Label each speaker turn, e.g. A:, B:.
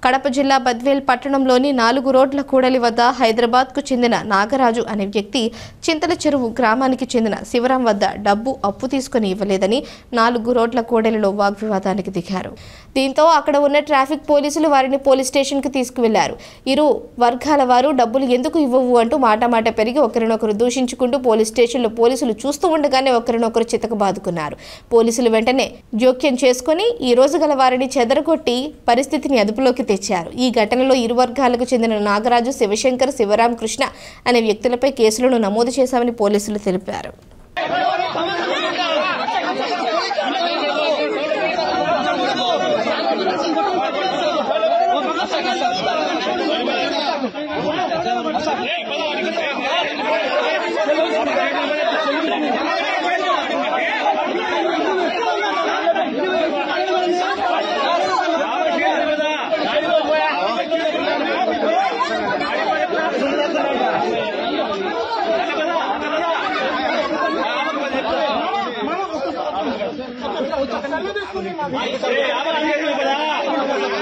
A: కడప జిల్లా బద్వేల్ పట్టణంలోని 4 రోడ్ల కూడలి వద్ద హైదరాబాద్కు చెందిన నాగరాజు అనే వ్యక్తి చింతల చెరువు గ్రామానికి చెందిన శివరాం వద్ద డబ్బు అప్పు తీసుకుని ఇవ్వలేదని 4 రోడ్ల కూడలిలో వాగ్వివాదానికి దిగారు. దీంతో అక్కడ ఉన్న ట్రాఫిక్ పోలీసులు వారిని పోలీస్ స్టేషన్కి తీసుకువెళ్లారు. ఇరు వర్గాల వారు డబ్బులు ఎందుకు ఇవ్వవు అంటూ మాటామాట పెరిగి ఒకరినొకరు దూషించుకుంటూ పోలీస్ స్టేషన్లో పోలీసులు చూస్తూ ఉండగానే ఒకరినొకరు చితకబాదుకున్నారు. పోలీసులు వెంటనే జోక్యం చేసుకుని ఈ రోజు గల వారిని చెదరగొట్టి పరిస్థితిని అదుపులోకి తెచ్చారు. ఈ ఘటనలో ఇరు వర్గాలకు చెందిన నాగరాజు, శివశంకర్, శివరాం, కృష్ణ అనే వ్యక్తులపై కేసులను నమోదు చేశామని పోలీసులు తెలిపారు.
B: Hey,